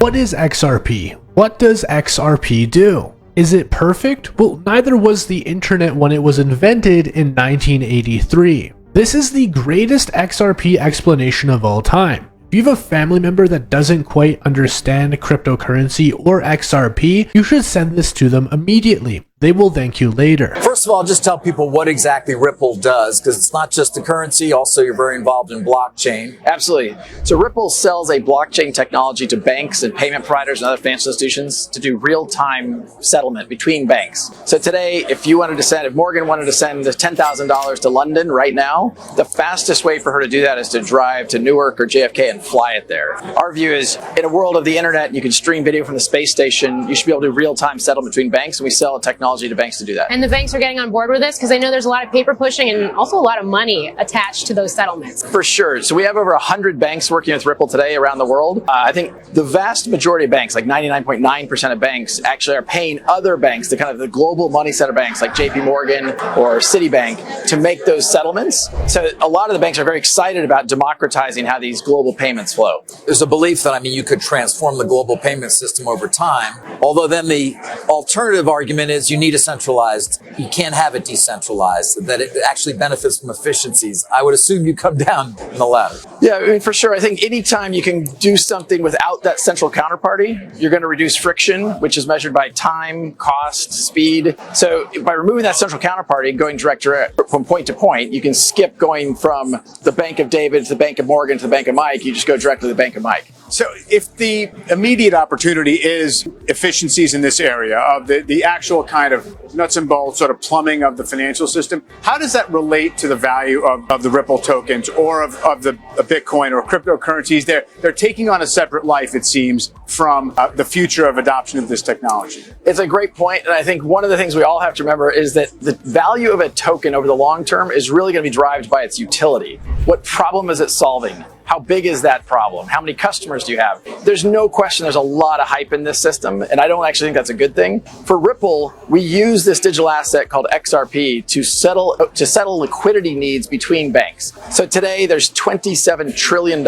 What is XRP? What does XRP do? Is it perfect? Well, neither was the internet when it was invented in 1983. This is the greatest XRP explanation of all time. If you have a family member that doesn't quite understand cryptocurrency or XRP, you should send this to them immediately. They will thank you later. First of all, just tell people what exactly Ripple does, because it's not just the currency, also you're very involved in blockchain. Absolutely. So Ripple sells a blockchain technology to banks and payment providers and other financial institutions to do real-time settlement between banks. So today, if Morgan wanted to send $10,000 to London right now, the fastest way for her to do that is to drive to Newark or JFK and fly it there. Our view is, in a world of the internet, you can stream video from the space station, you should be able to do real-time settlement between banks, and we sell a technology to banks to do that. And the banks are getting on board with this because I know there's a lot of paper pushing and also a lot of money attached to those settlements. For sure. So we have over 100 banks working with Ripple today around the world. I think the vast majority of banks, like 99.9% of banks, actually are paying other banks, the global money center banks like JP Morgan or Citibank, to make those settlements. So a lot of the banks are very excited about democratizing how these global payments flow. There's a belief that, you could transform the global payment system over time, although then the alternative argument is you need a centralized, you can't have it decentralized, that it actually benefits from efficiencies. I would assume you come down in the latter. Yeah, for sure. I think anytime you can do something without that central counterparty, you're going to reduce friction, which is measured by time, cost, speed. So by removing that central counterparty, going direct from point to point, you can skip going from the Bank of David to the Bank of Morgan to the Bank of Mike. You just go directly to the Bank of Mike. So if the immediate opportunity is efficiencies in this area of the actual kind of nuts and bolts sort of plumbing of the financial system, how does that relate to the value of the Ripple tokens or of the Bitcoin or cryptocurrencies? They're taking on a separate life, it seems, from the future of adoption of this technology. It's a great point, and I think one of the things we all have to remember is that the value of a token over the long term is really going to be derived by its utility. What problem is it solving? How big is that problem? How many customers do you have? There's no question there's a lot of hype in this system, and I don't actually think that's a good thing. For Ripple, we use this digital asset called XRP to settle liquidity needs between banks. So today there's $27 trillion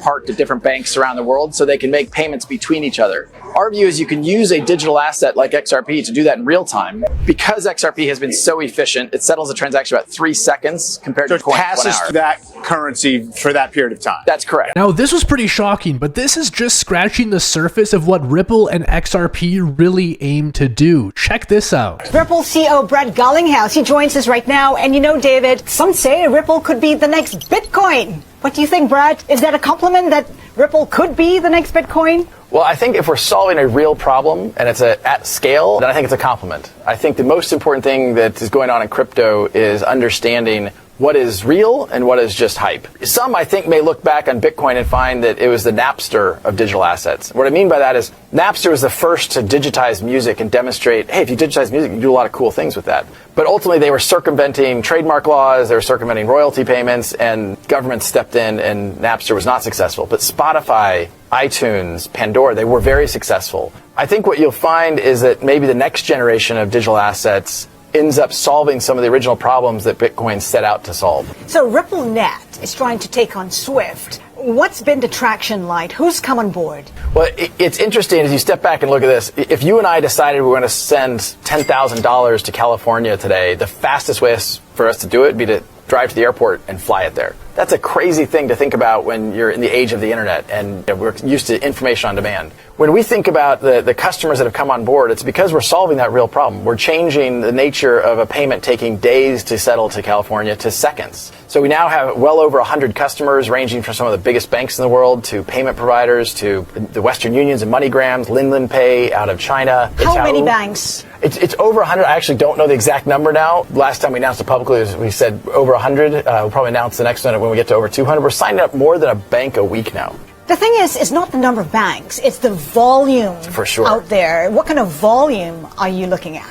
parked at different banks around the world so they can make payments between each other. Our view is you can use a digital asset like XRP to do that in real time. Because XRP has been so efficient, it settles a transaction about 3 seconds compared to coin 1 hour. So it passes that currency for that period of time. That's correct. Now, this was pretty shocking, but this is just scratching the surface of what Ripple and XRP really aim to do. Check this out. Ripple CEO Brett Garlinghouse, he joins us right now. And David, some say Ripple could be the next Bitcoin. What do you think, Brett? Is that a compliment that Ripple could be the next Bitcoin? Well, I think if we're solving a real problem and it's at scale, then I think it's a compliment. I think the most important thing that is going on in crypto is understanding what is real and what is just hype. Some, I think, may look back on Bitcoin and find that it was the Napster of digital assets. What I mean by that is Napster was the first to digitize music and demonstrate, hey, if you digitize music, you can do a lot of cool things with that. But ultimately, they were circumventing trademark laws, they were circumventing royalty payments, and government stepped in and Napster was not successful. But Spotify, iTunes, Pandora, they were very successful. I think what you'll find is that maybe the next generation of digital assets ends up solving some of the original problems that Bitcoin set out to solve. So RippleNet is trying to take on Swift. What's been the traction like? Who's come on board? Well, it's interesting as you step back and look at this. If you and I decided we were going to send $10,000 to California today, the fastest way for us to do it would be to drive to the airport and fly it there. That's a crazy thing to think about when you're in the age of the internet and we're used to information on demand. When we think about the customers that have come on board, it's because we're solving that real problem. We're changing the nature of a payment taking days to settle to California to seconds. So we now have well over 100 customers ranging from some of the biggest banks in the world to payment providers to the Western Unions and MoneyGrams, Linlin Pay out of China. How many banks? It's over 100. I actually don't know the exact number now. Last time we announced it publicly, we said over 100. We'll probably announce the next one when we get to over 200. We're signing up more than a bank a week now. The thing is, it's not the number of banks, it's the volume for sure out there. What kind of volume are you looking at?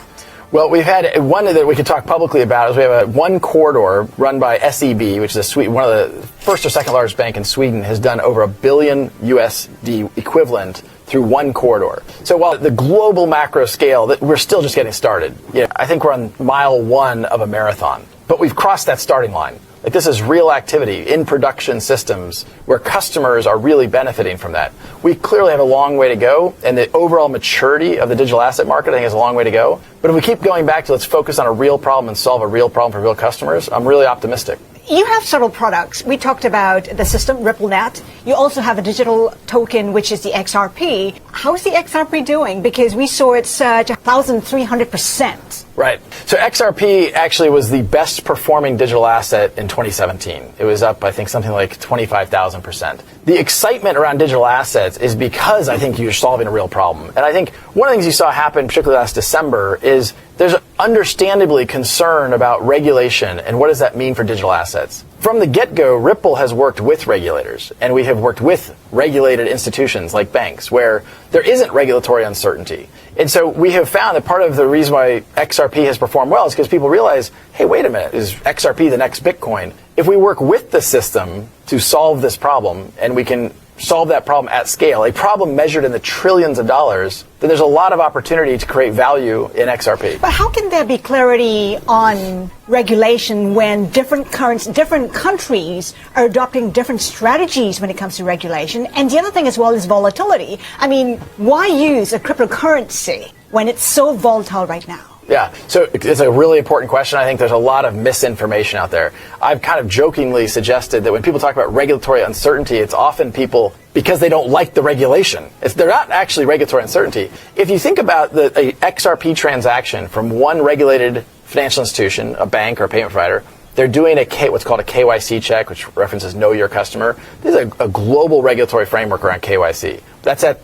Well, we've had one that we could talk publicly about is we have one corridor run by SEB, which is one of the first or second largest bank in Sweden, has done over $1 billion USD equivalent through one corridor. So while the global macro scale, that we're still just getting started. I think we're on mile 1 of a marathon, but we've crossed that starting line. Like, this is real activity in production systems where customers are really benefiting from that. We clearly have a long way to go, and the overall maturity of the digital asset market, I think, has a long way to go. But if we keep going back to let's focus on a real problem and solve a real problem for real customers, I'm really optimistic. You have several products. We talked about the system, RippleNet. You also have a digital token, which is the XRP. How's the XRP doing? Because we saw it surge 1,300%. Right. So XRP actually was the best performing digital asset in 2017. It was up, I think, something like 25,000%. The excitement around digital assets is because I think you're solving a real problem. And I think one of the things you saw happen, particularly last December, is there's understandably concern about regulation and what does that mean for digital assets. From the get-go, Ripple has worked with regulators, and we have worked with regulated institutions like banks where there isn't regulatory uncertainty. And so we have found that part of the reason why XRP has performed well is because people realize, hey, wait a minute, is XRP the next Bitcoin? If we work with the system to solve this problem, and we can solve that problem at scale, a problem measured in the trillions of dollars, then there's a lot of opportunity to create value in XRP. But how can there be clarity on regulation when different countries are adopting different strategies when it comes to regulation? And the other thing as well is volatility. I mean, why use a cryptocurrency when it's so volatile right now? Yeah, so it's a really important question. I think there's a lot of misinformation out there. I've kind of jokingly suggested that when people talk about regulatory uncertainty, it's often people because they don't like the regulation. They're not actually regulatory uncertainty. If you think about a XRP transaction from one regulated financial institution, a bank or a payment provider, they're doing what's called a KYC check, which references Know Your Customer. This is a global regulatory framework around KYC. That's at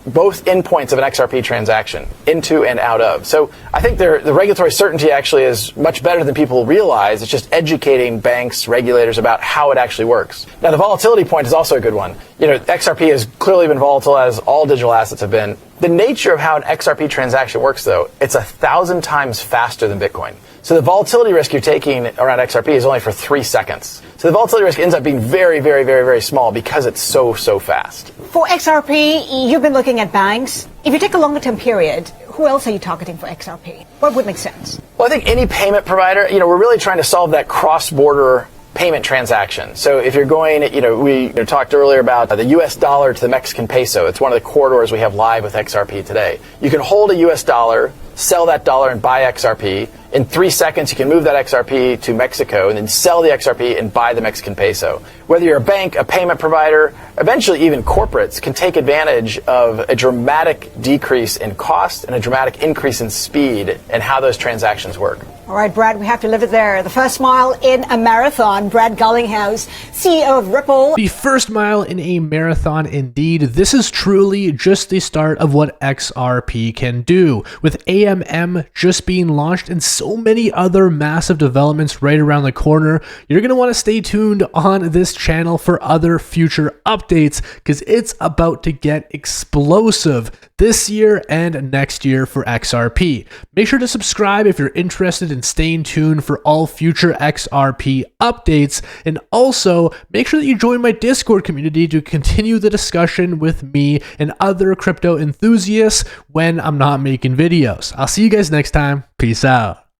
both endpoints of an XRP transaction, into and out of. So I think the regulatory certainty actually is much better than people realize. It's just educating banks, regulators about how it actually works. Now, the volatility point is also a good one. XRP has clearly been volatile, as all digital assets have been. The nature of how an XRP transaction works, though, it's 1,000 times faster than Bitcoin. So the volatility risk you're taking around XRP is only for 3 seconds. So the volatility risk ends up being very, very, very, very small because it's so fast. For XRP, you've been looking at banks. If you take a longer term period, who else are you targeting for XRP? What would make sense? Well, I think any payment provider, we're really trying to solve that cross-border payment transaction. So if you're going, we talked earlier about the US dollar to the Mexican peso. It's one of the corridors we have live with XRP today. You can hold a US dollar, sell that dollar and buy XRP. In 3 seconds, you can move that XRP to Mexico and then sell the XRP and buy the Mexican peso. Whether you're a bank, a payment provider, eventually even corporates can take advantage of a dramatic decrease in cost and a dramatic increase in speed and how those transactions work. All right, Brad, we have to live it there. The first mile in a marathon. Brad Gullinghouse, CEO of Ripple. The first mile in a marathon indeed. This is truly just the start of what XRP can do. With AMM just being launched and so many other massive developments right around the corner, you're going to want to stay tuned on this channel for other future updates because it's about to get explosive this year and next year for XRP. Make sure to subscribe if you're interested in staying tuned for all future XRP updates, and also make sure that you join my Discord community to continue the discussion with me and other crypto enthusiasts when I'm not making videos. I'll see you guys next time. Peace out.